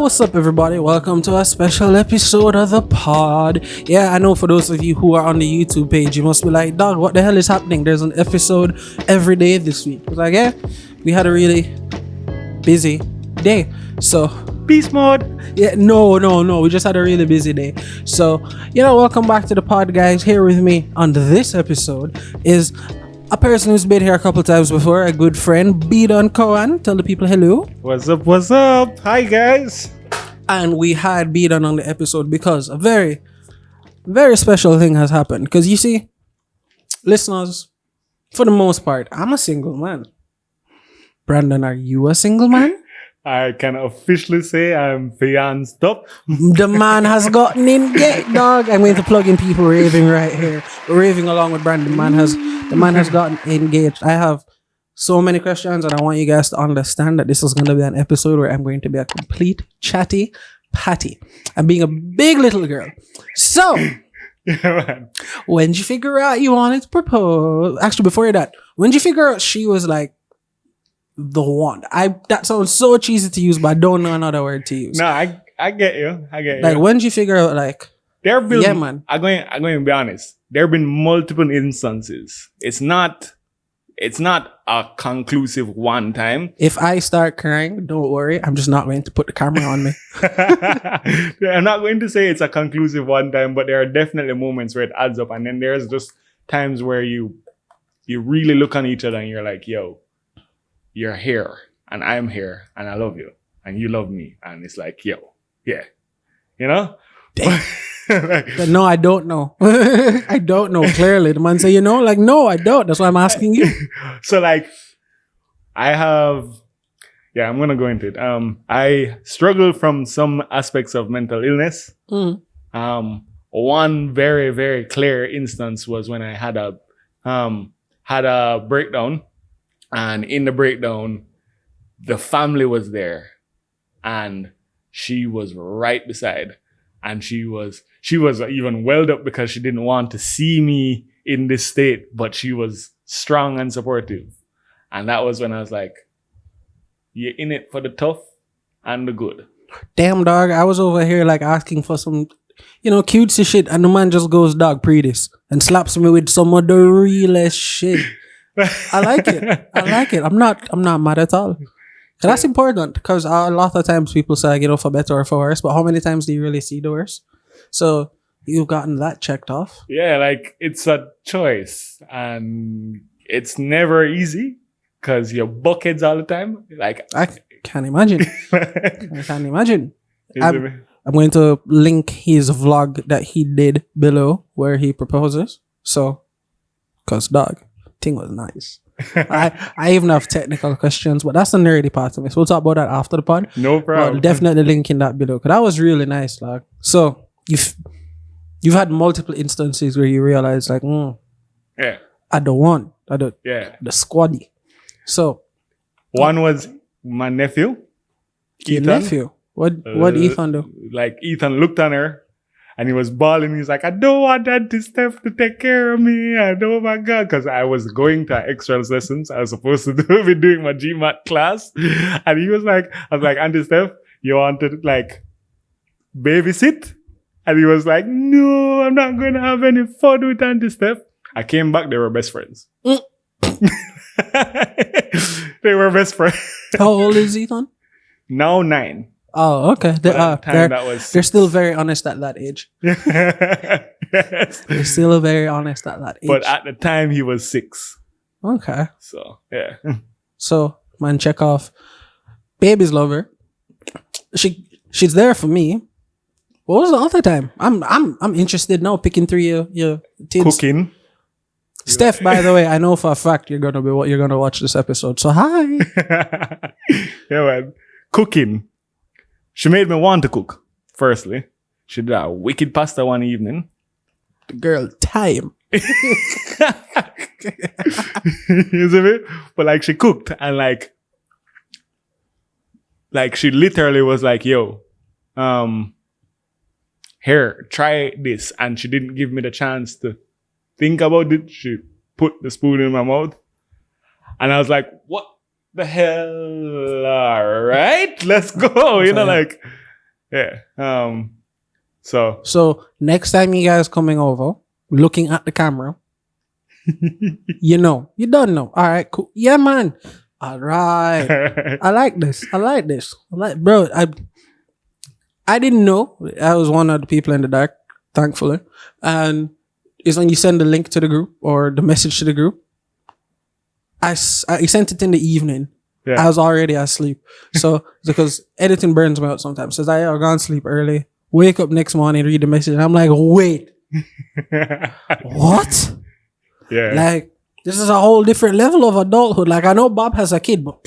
What's up, everybody? Welcome to a special episode of the pod. Yeah, I know for those of you who are on the YouTube page, you must be like, dog, what the hell is happening? There's an episode every day this week. It's like, yeah, we had a really busy day. So, beast mode. Yeah, no. We just had a really busy day. So, welcome back to the pod, guys. Here with me on this episode is a person who's been here a couple times before, a good friend, Cowan. Tell the people hello. What's up? Hi, guys. And we had Beaton on the episode because a very, very special thing has happened. Because you see, listeners, for the most part, I'm a single man. Brandon, are you a single man? I can officially say I'm fianced up. The man has gotten engaged, dog. I'm going to plug in people raving right here. Raving along with Brandon. The man has gotten engaged. I have so many questions, and I want you guys to understand that this is going to be an episode where I'm going to be a complete chatty patty. I'm being a big little girl. So, Yeah, man. when did you figure out you wanted to propose? Actually, before that, when did you figure out she was like the one? That sounds so cheesy to use, but I don't know another word to use. No, I get you. Like, when did you figure out, like, there have been, yeah, man. I'm going to be honest. There have been multiple instances. It's not a conclusive one time. If I start crying, don't worry. I'm just not going to put the camera on me. I'm not going to say it's a conclusive one time, but there are definitely moments where it adds up. And then there's just times where you really look on each other and you're like, yo, you're here and I'm here and I love you and you love me. And it's like, yo, yeah, Damn. But no, I don't know. I don't know. Clearly, the man say, no, I don't. That's why I'm asking you. So like, I'm going to go into it. I struggle from some aspects of mental illness. One very, very clear instance was when I had a breakdown, and in the breakdown, the family was there and she was right beside. And she was even welled up because she didn't want to see me in this state, but she was strong and supportive. And that was when I was like, you're in it for the tough and the good. Damn, dog. I was over here like asking for some, cutesy shit, and the man just goes, dog, pre this, and slaps me with some of the realest shit. I like it. I'm not mad at all. That's important because a lot of times people say, for better or for worse, but how many times do you really see the worst? So you've gotten that checked off. Yeah, like it's a choice and it's never easy because you're buckheads all the time. Like I can't imagine. I'm going to link his vlog that he did below where he proposes. So, cause dog, thing was nice. I even have technical questions, but that's the nerdy part of it. So we'll talk about that after the pod. No problem. But definitely linking that below because that was really nice, like. So you've had multiple instances where you realize, like, yeah, I don't want, the squaddy. So one was my nephew, Ethan. Nephew. What Ethan do? Like Ethan looked on her. And he was bawling. He's like, I don't want Auntie Steph to take care of me. Oh my God. Because I was going to extra lessons. I was supposed to be doing my GMAT class. And he was like, I was like, Auntie Steph, you want to like babysit? And he was like, no, I'm not going to have any fun with Auntie Steph. I came back. They were best friends. They were best friends. How old is Ethan? Now 9. Oh, okay. They're still very honest at that age. Yes. They're still very honest at that age. But at the time, he was 6. Okay. So, yeah. So, man, check off. Baby's lover. She's there for me. What was the other time? I'm interested now picking through your tips. Cooking. Steph, by the way, I know for a fact you're gonna watch this episode. So hi. Yeah, man. Cooking. She made me want to cook, firstly. She did a wicked pasta one evening. The girl, time. You see me? But like she cooked and like she literally was like, yo, here, try this. And she didn't give me the chance to think about it. She put the spoon in my mouth. And I was like, what the hell? All right, let's go. Yeah. So So next time you guys coming over, looking at the camera, you don't know. All right, cool. Yeah, man. All right. I like this. Bro, I didn't know. I was one of the people in the dark, thankfully. And it's when you send the link to the group or the message to the group. I sent it in the evening. Yeah. I was already asleep. So, because editing burns me out sometimes. Says, I'll go and sleep early. Wake up next morning, read the message. And I'm like, wait. What? Yeah. Like, this is a whole different level of adulthood. Like, I know Bob has a kid, but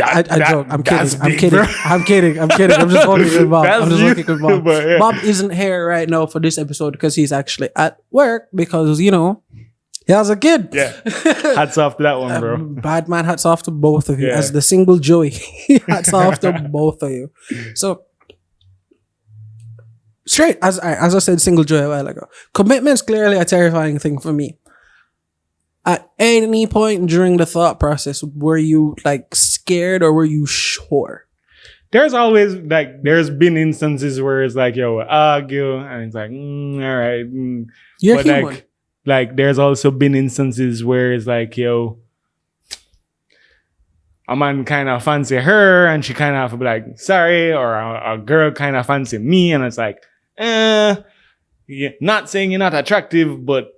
I joke. I'm kidding. I'm kidding. I'm just fucking with Bob. I'm just fucking with Bob. But, yeah. Bob isn't here right now for this episode because he's actually at work because, he has a kid. Yeah. Hats off to that one, bro. Bad man, hats off to both of you. Yeah. As the single Joey, hats off to both of you. So, straight, as I said, single Joey a while ago. Commitment's clearly a terrifying thing for me. At any point during the thought process, were you like scared or were you sure? There's always there's been instances where it's like, yo, argue, and it's like, all right. You're but human. like there's also been instances where it's like, yo, a man kind of fancy her and she kind of be like, sorry, or a girl kind of fancy me, and it's like, yeah, not saying you're not attractive, but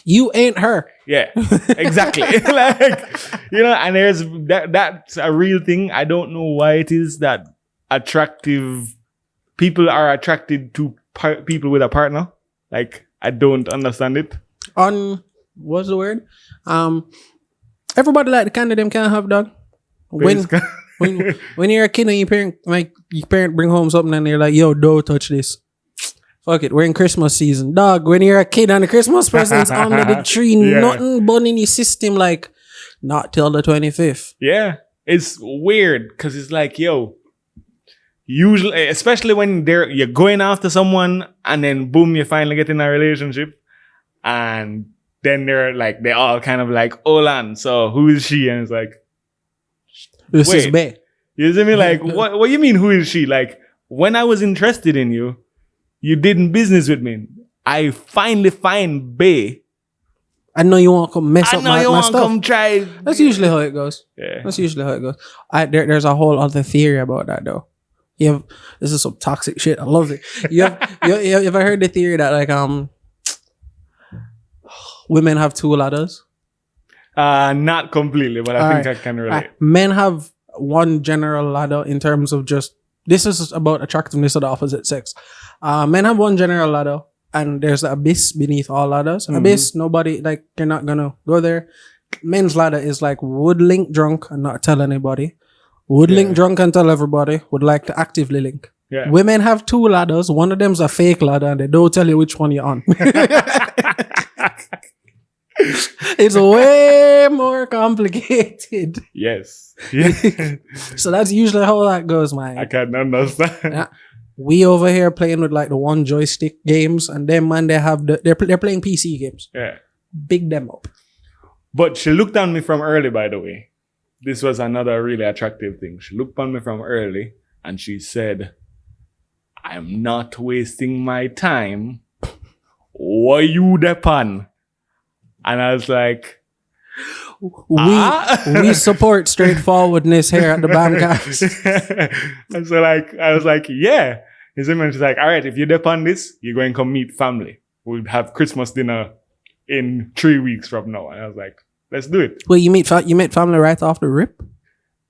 you ain't her. yeah, exactly. And there's that's a real thing. I don't know why it is that attractive people are attracted to people with a partner. Like, I don't understand it. What's the word? Everybody like the kind of them can't have dog. When you're a kid and your parent bring home something and they're like, yo, don't touch this. Fuck it, we're in Christmas season. Dog, when you're a kid and the Christmas present's under the tree, nothing burn in your system like, not till the 25th. Yeah, it's weird because it's like, yo, usually, especially when you're going after someone and then boom, you finally get in a relationship and then they all kind of like, hold on, so who is she? And it's like, this is bad. You see me? Like, what you mean, who is she? Like, when I was interested in you, you did business with me. I finally find Bay. I know you want to come mess up my stuff. I know you want to come try. That's usually how it goes. Yeah. That's usually how it goes. There's a whole other theory about that though. This is some toxic shit. I love it. You ever heard the theory that like women have two ladders? Not completely, but I think I can relate. Men have one general ladder in terms of just, this is about attractiveness of the opposite sex. Men have one general ladder, and there's the abyss beneath all ladders. Abyss, nobody, like, you're not gonna go there. Men's ladder is like, would link drunk and not tell anybody. Would link drunk and tell everybody. Would like to actively link. Yeah. Women have two ladders. One of them's a fake ladder, and they don't tell you which one you're on. It's way more complicated. Yes. So that's usually how that goes, man. I can understand. Yeah. We over here playing with like the one joystick games, and then man, they're playing PC games. Yeah. Big them up. But she looked on me from early, by the way. This was another really attractive thing. She looked on me from early and she said, I'm not wasting my time. What you depend? And I was like, we support straightforwardness here at the Bamcast. And so I was like, yeah. And she's like, all right, if you depend this, you're going to come meet family. We'll have Christmas dinner in 3 weeks from now. And I was like, let's do it. Well, you met family right off the rip?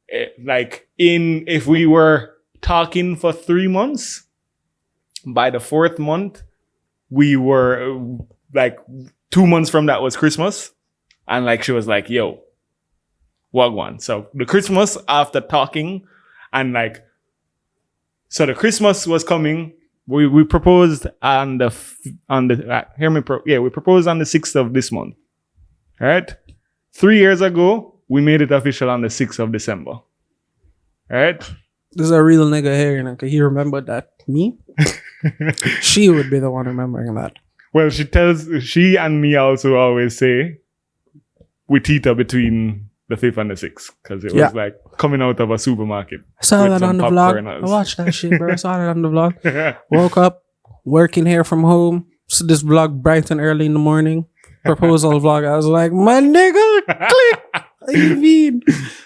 If we were talking for 3 months, by the 4th month, we were 2 months from that was Christmas. And she was like, yo, wagwan. So the Christmas after talking and so the Christmas was coming. We proposed on the we proposed on the 6th of this month. All right. 3 years ago, we made it official on the 6th of December. All right. This is a real nigga here, and he remembered that. Me? She would be the one remembering that. Well, she and me also always say we teeter between the 5th and the 6th because it was like coming out of a supermarket. I saw with that some on the popcorn vlog. and- I watched that shit, bro. I saw that on the vlog. Woke up, working here from home. So this vlog bright and early in the morning. Proposal vlog. I was like, my nigga, click. What you mean?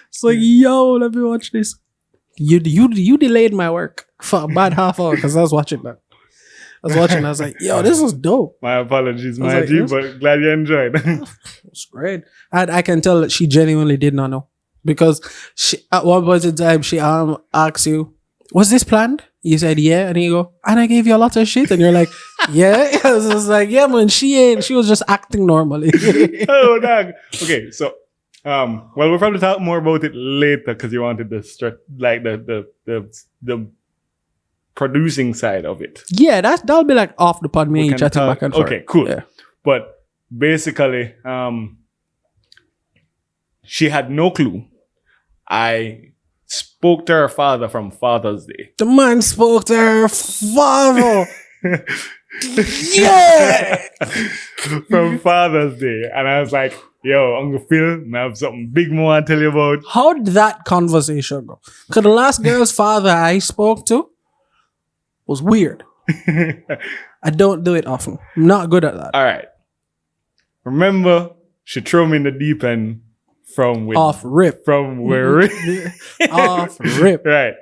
It's like, yo, let me watch this. You delayed my work for a bad half hour because I was watching that. I was like, yo, this is dope. My apologies, I was my like, G, yes. but glad you enjoyed. It's great. And I can tell that she genuinely did not know. Because she, at one point in time, she asked you, was this planned? You said, yeah. And you go, and I gave you a lot of shit. And you're like, yeah. I was just like, yeah, man, she ain't. She was just acting normally. Oh, dog. Okay, so, well, we'll probably talk more about it later because you wanted the like the producing side of it. Yeah, that'll be like off the pod, me and you can chatting talk- back and forth. Okay, cool. Yeah. But basically, she had no clue. I spoke to her father from Father's Day. The man spoke to her father. Yeah. From Father's Day. And I was like, yo, Uncle Phil, I have something big more to tell you about. How did that conversation go? Because the last girl's father I spoke to was weird. I don't do it often. I'm not good at that. All right. Remember, she threw me in the deep end from with, Off rip. from where Off rip. Right.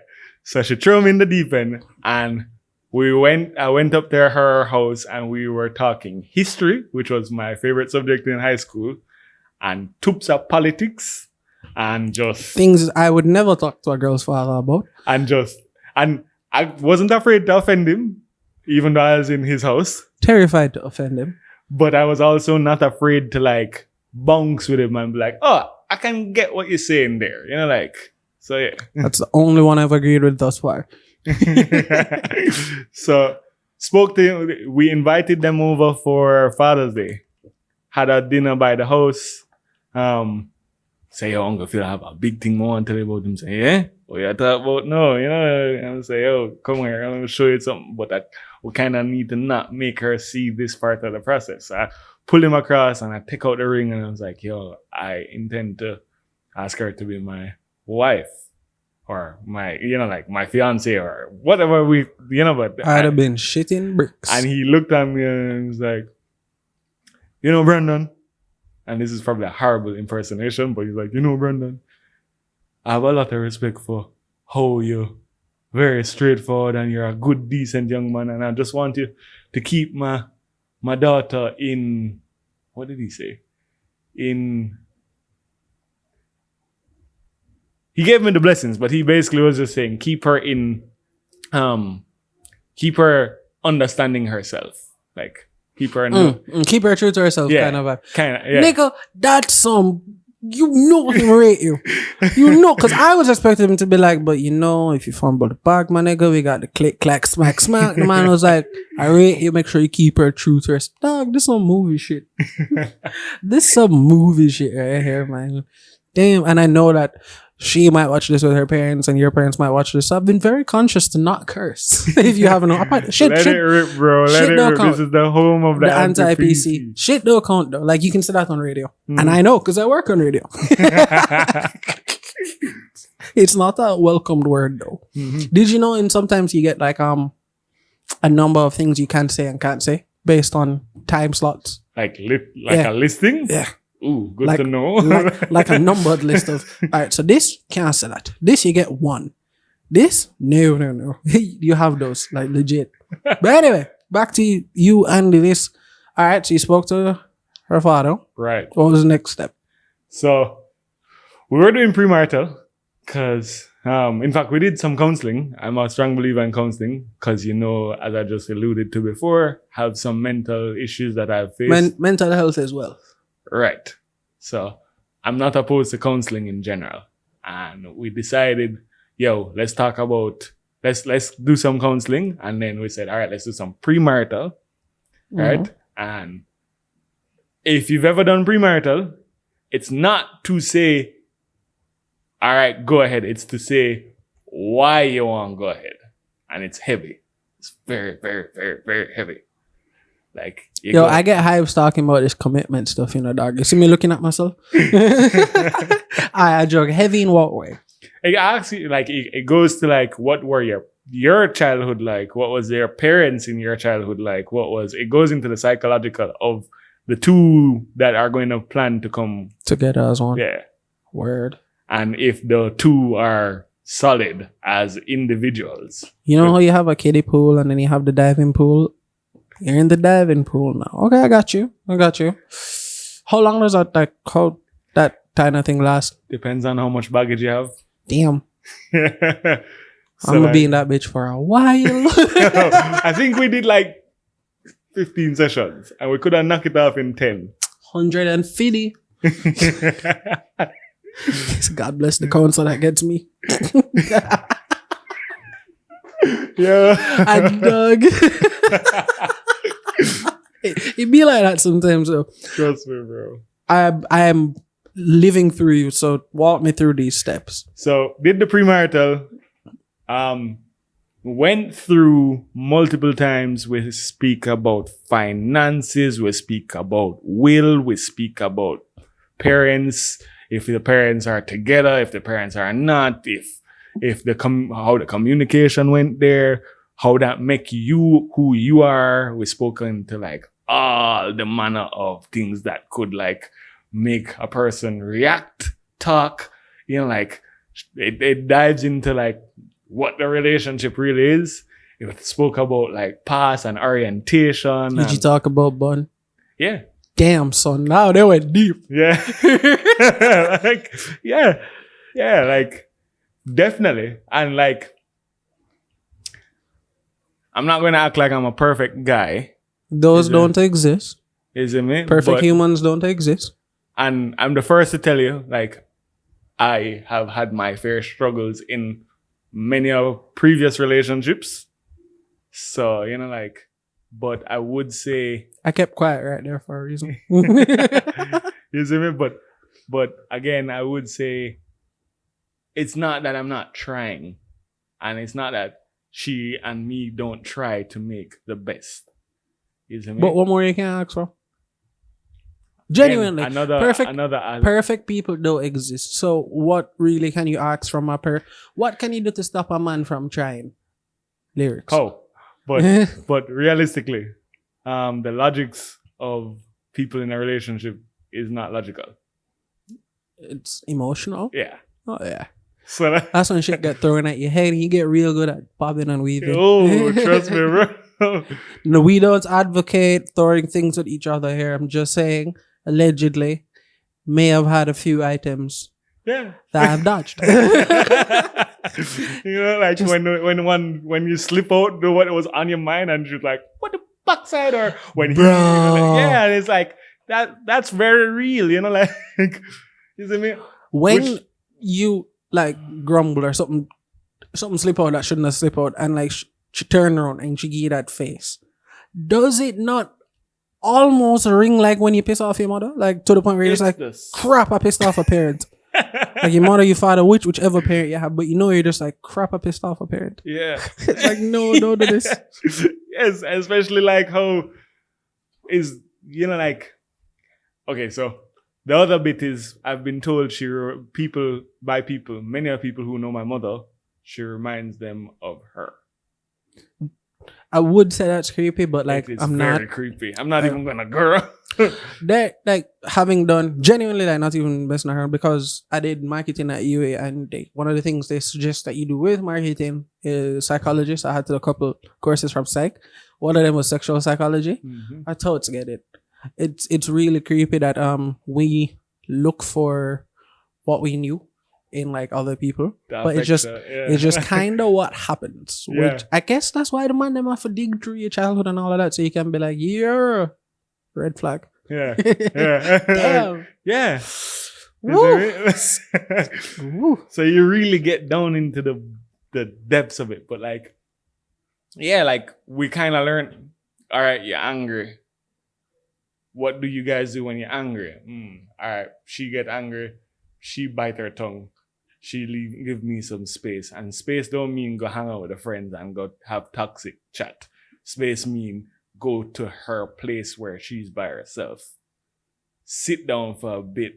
So she threw me in the deep end and I went up to her house and we were talking history, which was my favorite subject in high school, and toops of politics and just Things I would never talk to a girl's father about. and I wasn't afraid to offend him, even though I was in his house. Terrified to offend him. But I was also not afraid to like bounce with him and be like, oh, I can get what you're saying there. You know, like, so yeah. That's the only one I've agreed with thus far. So spoke to him. We invited them over for Father's Day. Had a dinner by the house. Say, yo, Uncle Phil, I have a big thing I want to tell you about him. Say, yeah? What you talk about? No, you know. And I say, yo, come here. I'm going to show you something. But we kind of need to not make her see this part of the process. So I pull him across and I take out the ring and I was like, yo, I intend to ask her to be my wife. Or my, you know, like my fiance or whatever we, you know, but I'd have been shitting bricks. and he looked at me and was like, you know, Brandon, and this is probably a horrible impersonation, but he's like, you know, Brandon, I have a lot of respect for how you're very straightforward and you're a good, decent young man, and I just want you to keep my daughter in, what did he say? He gave me the blessings, but he basically was just saying, keep her understanding herself. Like, keep her in keep her true to herself, Yeah. kind of vibe. kind of, yeah. Nigga, that's some. You know him rate you. You know, because I was expecting him to be like, but you know, if you fumble the bag, my nigga, we got the click, clack, smack, smack. The man was like, I rate you, make sure you keep her true to herself. Dog, this some movie shit. This some movie shit right here, man. Damn, and I know that she might watch this with her parents and your parents might watch this. So I've been very conscious to not curse. If you haven't know. Shit, Let it rip, bro. Let shit it don't rip. count. This is the home of the, the anti-PC. Shit don't count though. Like you can say that on radio. And I know because I work on radio. It's not a welcomed word though. Did you know in sometimes you get like a number of things you can say and can't say based on time slots? Like Yeah. a listing? Yeah. Ooh, good Like- to know. like a numbered list of all right, so this can't say that. This you get one. This no. You have those like legit. But anyway, back to you and this. All right, so you spoke to her father. Right. What was the next step? So we were doing premarital because, in fact, we did some counseling. I'm a strong believer in counseling because, you know, as I just alluded to before, have some mental issues that I've faced. Mental health as well. Right. So I'm not opposed to counseling in general. And we decided, yo, let's talk about, let's do some counseling. And then we said, all right, let's do some premarital. Right. And if you've ever done premarital, it's not to say, all right, go ahead. It's to say why you want to go ahead. And it's heavy. It's very, very, very, very heavy. Like, you Yo, go- I get hyped talking about this commitment stuff, dog. You see me looking at myself? I joke heavy in what way? it asks you, like, it goes to like, what were your childhood like? What was their parents in your childhood like? It goes into the psychological of the two that are going to plan to come. Together as one. Yeah. Word. And if the two are solid as individuals. You know how you have a kiddie pool and then you have the diving pool? You're in the diving pool now. Okay, I got you. How long does that kind of thing last? Depends on how much baggage you have. Damn. So I'm gonna be in that bitch for a while. I think we did like 15 sessions and we could have knocked it off in 10. 150. God bless the council that gets me. Yeah. And dog. It be like that sometimes though. Trust me, bro. I am living through you, so walk me through these steps. So did the premarital, went through multiple times. We speak about finances, we speak about will, we speak about parents, if the parents are together, if the parents are not, if how the communication went there, how that make you who you are. We spoken to like all the manner of things that could like make a person react, talk, like it dives into like what the relationship really is. It spoke about like past and orientation. Did you talk about bun? Yeah. Damn, son. Now they went deep. Yeah. Like definitely. And like, I'm not going to act like I'm a perfect guy. Those don't exist. Is it me? Perfect humans don't exist. And I'm the first to tell you, like, I have had my fair struggles in many of previous relationships. So, like, but I would say... I kept quiet right there for a reason. You see me? But again, I would say it's not that I'm not trying. And it's not that she and me don't try to make the best. You see me? But what more you can ask for? Genuinely, again, perfect people don't exist. So what really can you ask from a what can you do to stop a man from trying? Lyrics. Oh, but realistically, the logics of people in a relationship is not logical. It's emotional. Yeah. Oh yeah. So that's when shit get thrown at your head and you get real good at bobbing and weaving. Oh, trust me, bro. No, we don't advocate throwing things at each other here. I'm just saying, allegedly, may have had a few items that I've dodged. Like just, when you slip out the what was on your mind and you're like, what the backside? Or when and it's like that's very real, like you see me? When you like grumble or something slip out that shouldn't have slipped out and like she turned around and she gave you that face, does it not almost ring like when you piss off your mother? Like to the point where you're just like, crap, I pissed off a parent. Like your mother, your father, whichever parent you have, but you're just like, crap, I pissed off a parent. Yeah. It's like, no, don't do this. Yes, especially like how is, like, okay, so the other bit is I've been told many of people who know my mother, she reminds them of her. I would say that's creepy, but like I'm very creepy. I'm not even gonna girl. That like having done genuinely like not even messing around because I did marketing at UA and one of the things they suggest that you do with marketing is psychology. So I had to do a couple courses from psych. One of them was sexual psychology. Mm-hmm. I totally get it. It's really creepy that we look for what we knew in like other people, but it's just kind of what happens. Yeah. Which I guess that's why the man them have to dig through your childhood and all of that, so you can be like, yeah, red flag. Yeah, yeah, damn, yeah. Woo. So you really get down into the depths of it, but like, like we kind of learned. All right, you're angry. What do you guys do when you're angry? All right, she get angry. She bite her tongue. She give me some space. And space don't mean go hang out with her friends and go have toxic chat. Space mean go to her place where she's by herself, sit down for a bit,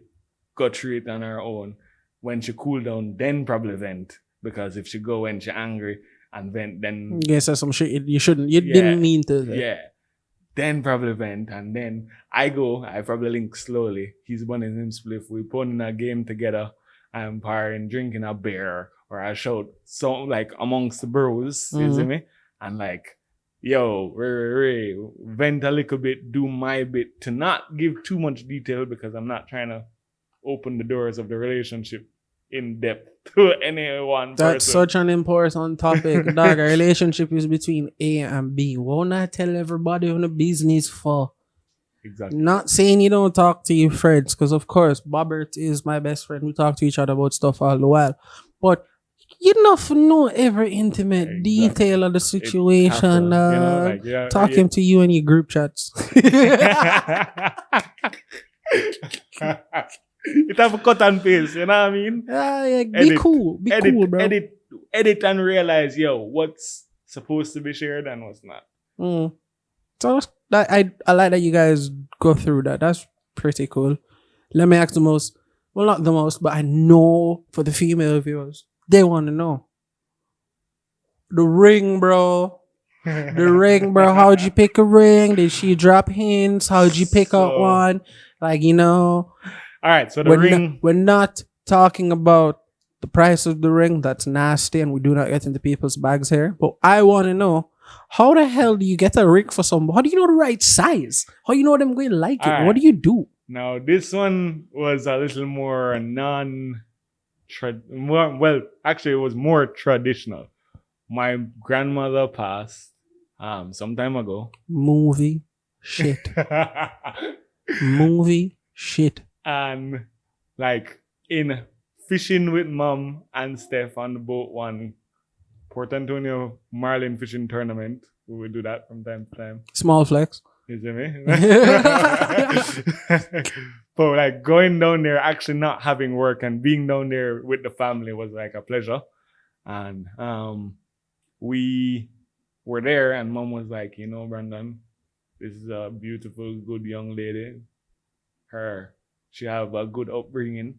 go through it on her own. When she cool down, then probably vent. Because if she go when she angry and vent, then Yes, that's some shit you shouldn't. You didn't mean to. yeah. Then probably vent, and then I probably link slowly. He's burning him spliff. We put in a game together. I'm partying, drinking a beer, or I shout something like amongst the bros, you see me? And like, yo, Ray, vent a little bit, do my bit to not give too much detail because I'm not trying to open the doors of the relationship in depth to any one That's person. such an important topic. Dog, a relationship is between A and B. Won't I tell everybody on the business for? Exactly. Not saying you don't talk to your friends, because of course, Bobbert is my best friend. We talk to each other about stuff all the while. But you don't know every intimate detail of the situation. Talking to you in your group chats. It have a cut and paste, you know what I mean? Yeah, be cool, bro. Edit and realize, yo, what's supposed to be shared and what's not. So I like that you guys go through that. That's pretty cool. Let me ask the most, well, not the most, but I know for the female viewers, they want to know. The ring, bro. The ring, bro. How'd you pick a ring? Did she drop hints? How'd you pick out one? Like, you know. All right, so the ring. We're not talking about the price of the ring. That's nasty, and we do not get into people's bags here. But I want to know, how the hell do you get a ring for somebody? How do you know the right size? How do you know them going to like it? Right. What do you do? Now, this one was a little more actually, it was more traditional. My grandmother passed some time ago. Movie shit. Movie shit. And like in fishing with mom and Steph on the boat one Port Antonio Marlin fishing tournament. We would do that from time to time. Small flex. You see me? But like going down there, actually not having work and being down there with the family was like a pleasure. And we were there and mom was like, you know, Brandon, this is a beautiful, good young lady. She have a good upbringing.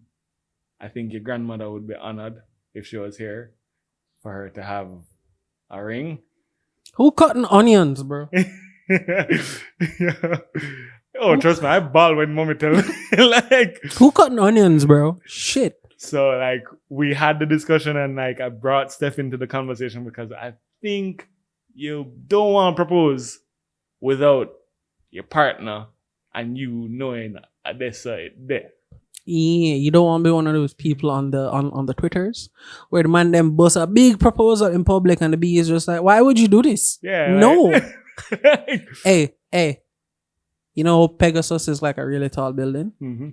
I think your grandmother would be honored if she was here for her to have a ring. Who cutting onions, bro? Oh, trust me, I bawl when mommy tell me. Like, who cutting onions, bro? Shit. So like we had the discussion and like I brought Steph into the conversation because I think you don't want to propose without your partner and you knowing this side there. Yeah, you don't want to be one of those people on the Twitters where the man them bust a big proposal in public and the B is just like, why would you do this? Yeah. No. Like, hey. You know, Pegasus is like a really tall building. mm-hmm.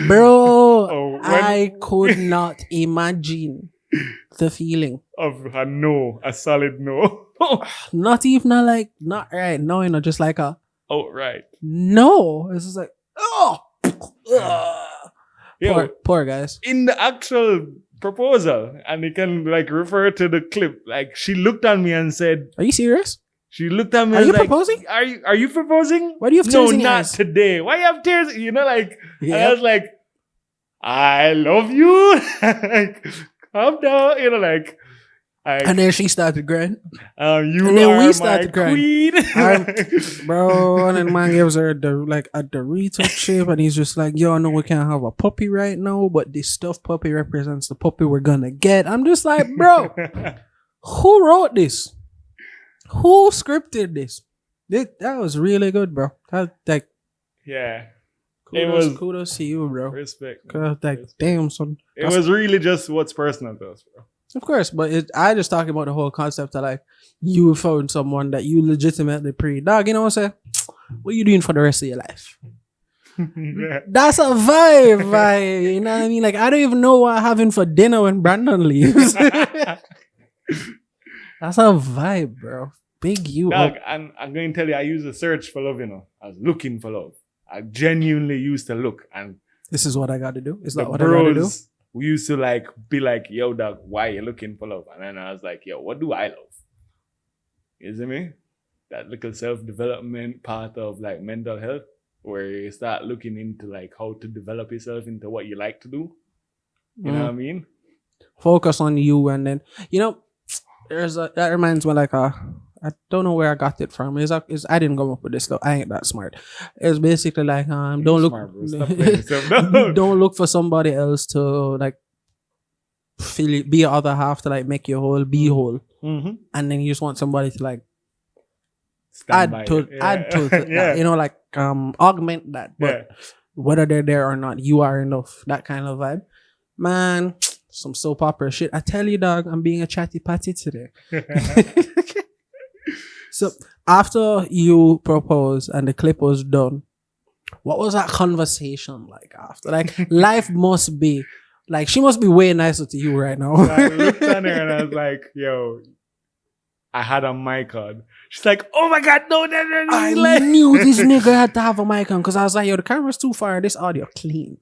Bro, I could not imagine the feeling of a solid no. Not even not right now, you know, just like a right. No. It's just like, poor guys. In the actual proposal, and you can like refer to the clip, like she looked at me and said, are you serious? She looked at me Are and you was like, proposing? Are you proposing? Why do you have tears in your not eyes? today. Why you have tears? You know, like, Yeah. and I was like, I love you. Like, calm down. You know, like, and then she started crying. You and then are we started my crying. queen. Bro, and then man gives her a Dorito chip, and he's just like, yo, I know we can't have a puppy right now, but this stuffed puppy represents the puppy we're gonna get. I'm just like, bro, who wrote this? Who scripted this? That was really good, bro. Yeah. Kudos to you, bro. Respect. Damn, son. It was really just what's personal to us, bro. Of course, but I just talking about the whole concept of like you found someone that you legitimately dog, you know what I'm saying? What are you doing for the rest of your life? Yeah. That's a vibe, you know what I mean? Like, I don't even know what I'm having for dinner when Brandon leaves. That's a vibe, bro. Big you Dog, up. and I'm going to tell you, I used to search for love, you know. I was looking for love. I genuinely used to look. And this is what I got to do. Is that what bros, I got to do? We used to like be like, yo, dog, why you looking for love? And then I was like, yo, what do I love? You see me? That little self-development part of like mental health, where you start looking into like how to develop yourself into what you like to do. You know what I mean? Focus on you, and then that reminds me like I don't know where I got it from. Is I didn't come up with this though. I ain't that smart. It's basically like don't look Smart, bro. Stop playing yourself. No. don't look for somebody else to like be your other half to like make you whole, be whole, and then you just want somebody to like add to that, you know, like augment that, but whether they're there or not, you are enough. That kind of vibe, man. Some soap opera shit. I tell you, dog, I'm being a chatty patty today. So after you proposed and the clip was done, what was that conversation like after? Like, life must be like, she must be way nicer to you right now. So I looked at her and I was like, yo, I had a mic on. She's like, oh my God, no. I knew this nigga had to have a mic on because I was like, yo, the camera's too far. This audio clean.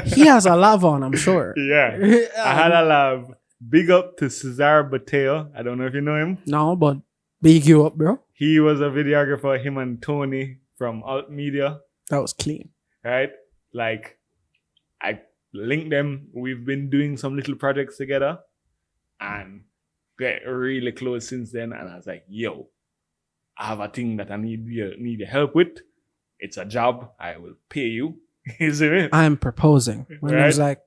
He has a lav on, I'm sure. Yeah. I had a lav. Big up to Cesar Bateo. I don't know if you know him. No, but big you up, bro. He was a videographer, him and Tony from Alt Media. That was clean. Right? Like, I linked them. We've been doing some little projects together and get really close since then. And I was like, yo, I have a thing that I need your help with. It's a job. I will pay you. You see me? I'm proposing. When I was like,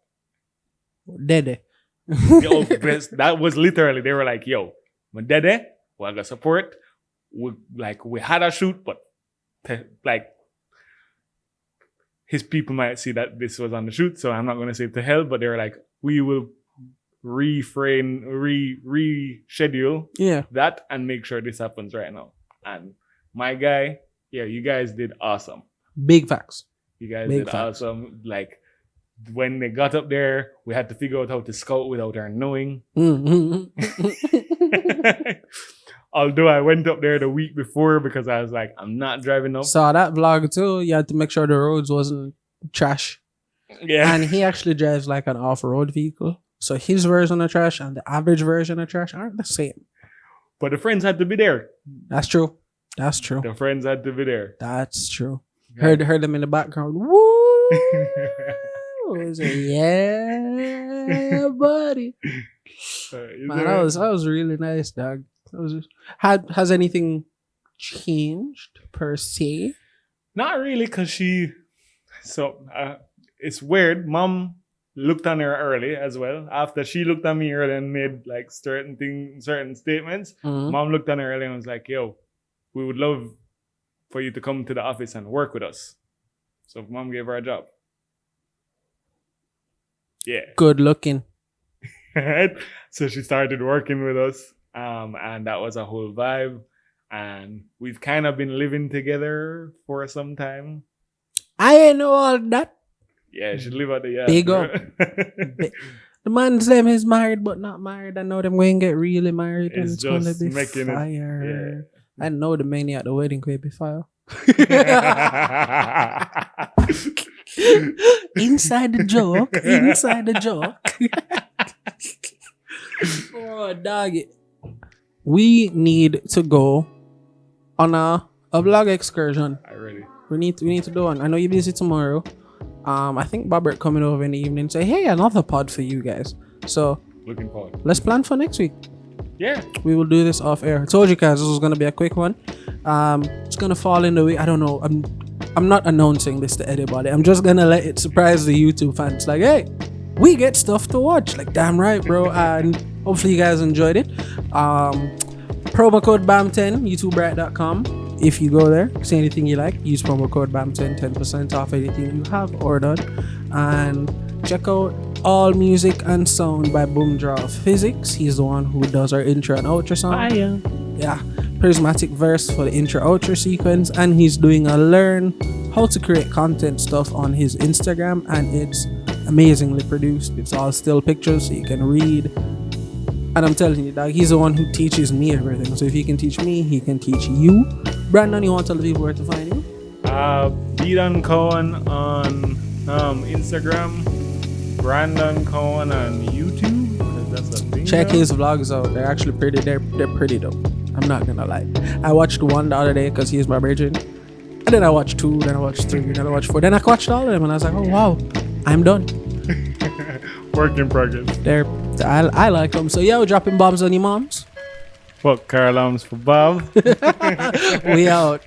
Dede. Yo, that was literally, they were like, yo, my Dede, we got support. We had a shoot, but like, his people might see that this was on the shoot, so I'm not going to say to hell, but they were like, we will reschedule that and make sure this happens right now. And my guy, you guys did awesome. Big facts. You guys did awesome. Like, when they got up there, we had to figure out how to scout without her knowing. Although I went up there the week before because I was like, I'm not driving up. Saw that vlog too. You had to make sure the roads wasn't trash. Yeah. And he actually drives like an off-road vehicle. So his version of trash and the average version of trash aren't the same. But the friends had to be there. That's true. That's true. The friends had to be there. That's true. Yeah. Heard them in the background. Woo! Yeah, buddy. Man, that was really nice, dog. Has anything changed per se? Not really, because it's weird. Mom looked on her early as well. After she looked at me early and made like certain statements, Mom looked on her early and was like, yo, we would love for you to come to the office and work with us. So Mom gave her a job. Yeah. Good looking. So she started working with us. And that was a whole vibe. And we've kind of been living together for some time. I ain't know all that. Yeah, she live at the yard. Big up. The man's name is married but not married. I know them going to get really married. And it's going to be fire. I know the mania at the wedding could be fire. Inside the joke. Inside the joke. Oh, dog it. We need to go on a vlog excursion. Already. We need to do one. I know you're busy tomorrow. I think Bobbert coming over in the evening. Say, hey, another pod for you guys. So looking forward. Let's plan for next week. Yeah. We will do this off air. I told you guys this was gonna be a quick one. It's gonna fall in the week. I don't know. I'm not announcing this to anybody. I'm just gonna let it surprise the YouTube fans. Like, hey, we get stuff to watch. Like, damn right, bro. And hopefully you guys enjoyed it. Promo code BAM10, youtubebright.com. If you go there, say anything you like, use promo code BAM10, 10% off anything you have ordered. And check out All Music and Sound by Boomdraw Physics. He's the one who does our intro and outro song. Yeah, prismatic verse for the intro outro sequence. And he's doing a learn how to create content stuff on his Instagram. And it's amazingly produced. It's all still pictures so you can read. And I'm telling you, dog, he's the one who teaches me everything. So if he can teach me, he can teach you. Brandon, you want to tell the people where to find you? Brandon Cowan on Instagram. Brandon Cowan on YouTube. That's a thing. Check his vlogs out. They're actually pretty. They're pretty dope. I'm not gonna lie. I watched one the other day because he's my virgin. And then I watched 2, then I watched 3, then I watched 4. Then I watched all of them and I was like, oh wow, I'm done. Work in progress. I like them. So yeah, we're dropping bombs on your moms. Fuck car alarms for Bob. We out.